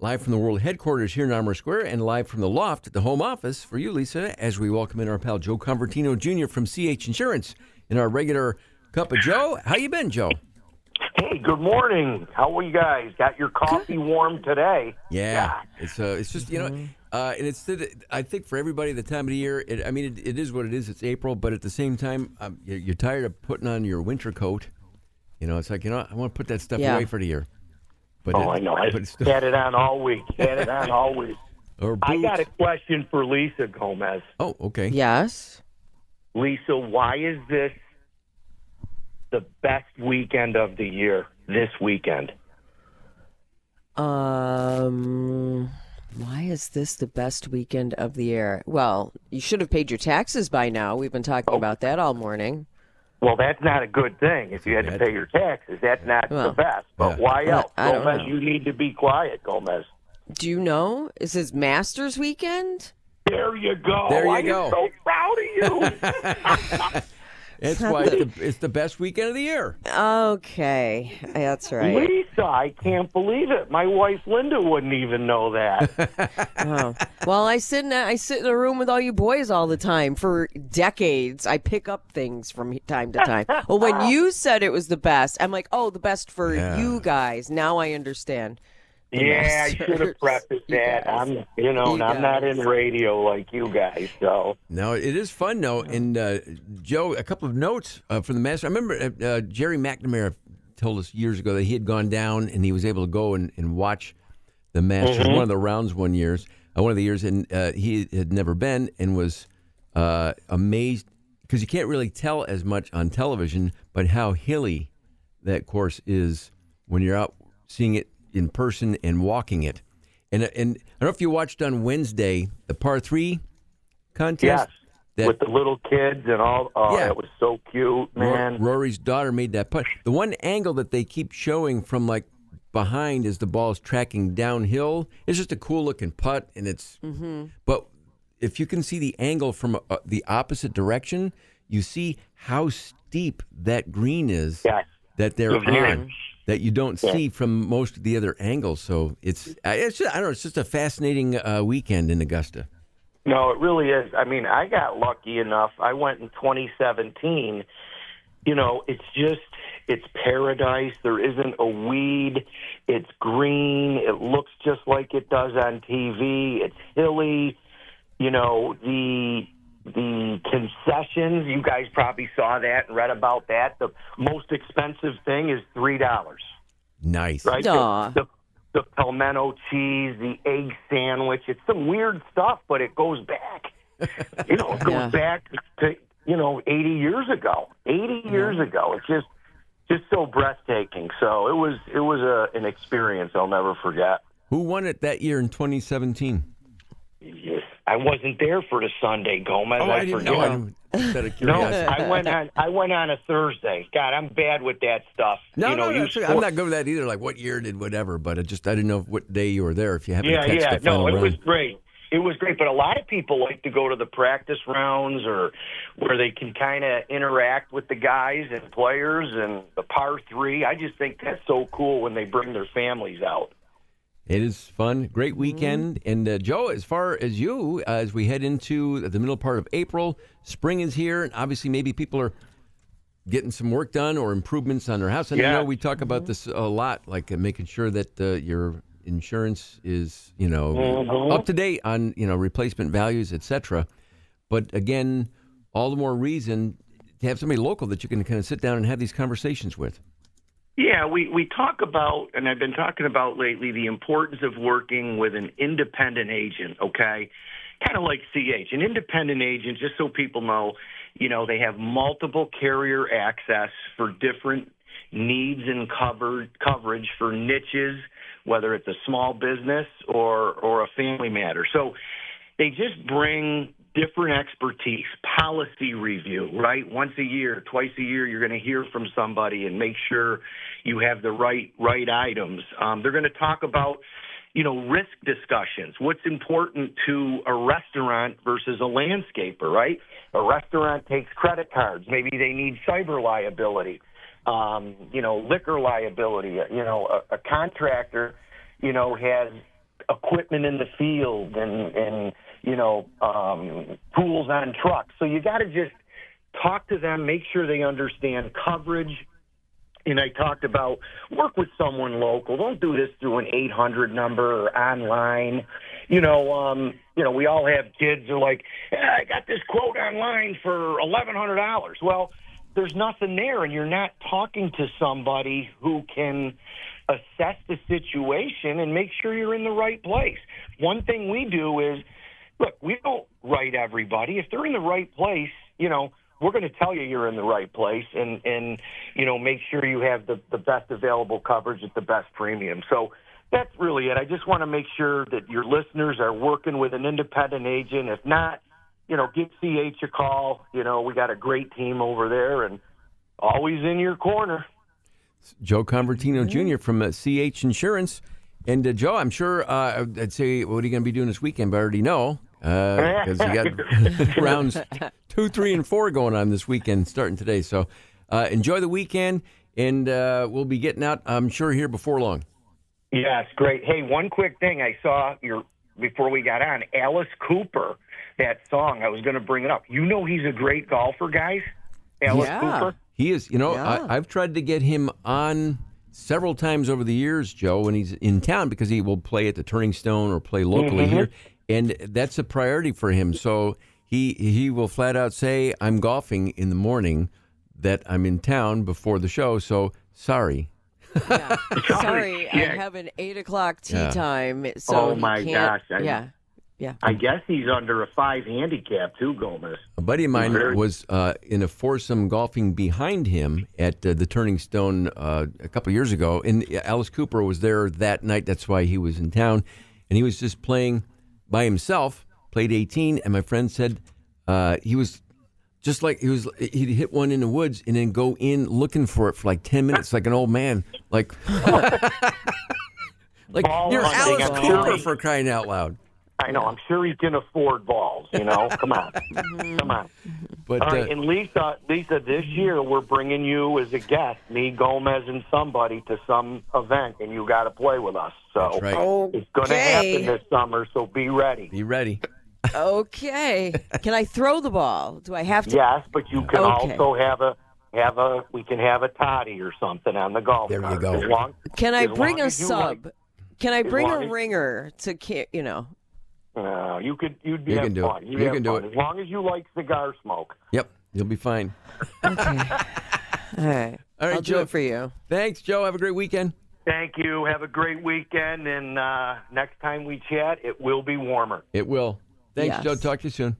Live from the world headquarters here in Armour Square and live from the loft at the home office for you, Lisa, as we welcome in our pal Joe Convertino Jr. from CH Insurance in our regular Cup of Joe. How you been, Joe? Hey, good morning. How are you guys? Got your coffee warm today? Yeah. It's just, and it's, I think for everybody the time of the year, it is what it is. It's April, but at the same time, you're tired of putting on your winter coat. It's like, I want to put that stuff away for the year. But I know. I had it on all week. I got a question for Lisa Gomez. Oh, okay. Yes. Lisa, why is this the best weekend of the year, this weekend? Why is this the best weekend of the year? Well, you should have paid your taxes by now. We've been talking about that all morning. Well, that's not a good thing. If you had to pay your taxes, that's not the best. But why else? Gomez, you need to be quiet, Gomez. Do you know? Is this Masters weekend? There you go. There you I'm go. so proud of you. That's why it's the best weekend of the year. Okay, that's right. Lisa, I can't believe it. My wife Linda wouldn't even know that. Oh. Well, I sit in a room with all you boys all the time for decades. I pick up things from time to time. Well, when you said it was the best, I'm like, oh, the best for you guys. Now I understand. Yeah, I should have prefaced that. I'm not in radio like you guys, so. No, it is fun, though. And, Joe, a couple of notes from the Masters. I remember Jerry McNamara told us years ago that he had gone down and he was able to go and watch the Masters, one of the rounds one of the years, and he had never been and was amazed because you can't really tell as much on television, but how hilly that course is when you're out seeing it in person and walking it. And I don't know if you watched on Wednesday the par 3 contest. Yes, with the little kids and all. Oh, yeah. It was so cute, man. Rory's daughter made that putt. The one angle that they keep showing from like behind as the ball's tracking downhill, it's just a cool looking putt, and it's. But if you can see the angle from the opposite direction, you see how steep that green is that they're on. That you don't see from most of the other angles. So it's just, I don't know, it's just a fascinating weekend in Augusta. No, it really is. I mean, I got lucky enough. I went in 2017. It's paradise. There isn't a weed. It's green. It looks just like it does on TV. It's hilly. The concessions, you guys probably saw that and read about that. The most expensive thing is $3. Nice. Right? The palmetto cheese, the egg sandwich. It's some weird stuff, but it goes back. It goes back to, 80 years ago. 80 years ago. It's just so breathtaking. So it was an experience I'll never forget. Who won it that year in 2017? Yes. I wasn't there for the Sunday, Gomez. Oh, I didn't know. No, I went on a Thursday. God, I'm bad with that stuff. No, I'm not good with that either. Like what year did whatever, but I didn't know what day you were there. If you happen to catch the final round. Was great. It was great, but a lot of people like to go to the practice rounds or where they can kind of interact with the guys and players and the par 3. I just think that's so cool when they bring their families out. It is fun. Great weekend. And, Joe, as far as you, as we head into the middle part of April, spring is here. And obviously maybe people are getting some work done or improvements on their house. And I know we talk about this a lot, like making sure that your insurance is, up to date on, replacement values, et cetera. But, again, all the more reason to have somebody local that you can kind of sit down and have these conversations with. Yeah, we talk about, and I've been talking about lately, the importance of working with an independent agent, okay? Kind of like CH. An independent agent, just so people know, they have multiple carrier access for different needs and coverage for niches, whether it's a small business or a family matter. So they just bring different expertise, policy review, right? Once a year, twice a year, you're going to hear from somebody and make sure you have the right items. They're going to talk about, risk discussions. What's important to a restaurant versus a landscaper, right? A restaurant takes credit cards. Maybe they need cyber liability, liquor liability. A contractor, has equipment in the field and tools on trucks. So you got to just talk to them, make sure they understand coverage. And I talked about work with someone local. Don't do this through an 800 number or online. We all have kids who are like, I got this quote online for $1,100. Well, there's nothing there, and you're not talking to somebody who can assess the situation and make sure you're in the right place. One thing we do is, look, we don't write everybody. If they're in the right place, we're going to tell you you're in the right place and make sure you have the best available coverage at the best premium. So that's really it. I just want to make sure that your listeners are working with an independent agent. If not, give CH a call. We got a great team over there and always in your corner. Joe Convertino Jr. from CH Insurance. And Joe, I'm sure I'd say, what are you going to be doing this weekend? But I already know because you got rounds 2, 3, and 4 going on this weekend starting today. So enjoy the weekend, and we'll be getting out, I'm sure, here before long. Yes, great. Hey, one quick thing I saw before we got on, Alice Cooper, that song, I was going to bring it up. He's a great golfer, guys? Alice Cooper? He is. I've tried to get him on several times over the years, Joe, when he's in town, because he will play at the Turning Stone or play locally here, and that's a priority for him. So he will flat out say, I'm golfing in the morning, that I'm in town before the show, so sorry. Yeah. Sorry, I have an 8 o'clock tea time, so oh my he can't, gosh! Yeah. I guess he's under a 5 handicap too, Gomez. A buddy of mine was in a foursome golfing behind him at the Turning Stone a couple of years ago, and Alice Cooper was there that night. That's why he was in town, and he was just playing by himself. Played 18, and my friend said he was just like he'd hit one in the woods and then go in looking for it for like 10 minutes, like an old man, like you're Alice Cooper, for crying out loud. I know. I'm sure he can afford balls. Come on, come on. But all right, and Lisa, this year we're bringing you as a guest, me, Gomez, and somebody to some event, and you got to play with us. So right. It's going to happen this summer. So be ready. Be ready. Okay. Can I throw the ball? Do I have to? Yes, but you can also we can have a toddy or something on the golf cart. There you go. Can I bring a sub? Can I bring a ringer to you'd be having fun. You can do it. As long as you like cigar smoke. Yep, you'll be fine. Okay. All right. I'll Joe. do it for you. Thanks, Joe. Have a great weekend. Thank you. Have a great weekend. And next time we chat, it will be warmer. It will. Thanks, Yes. Joe. Talk to you soon.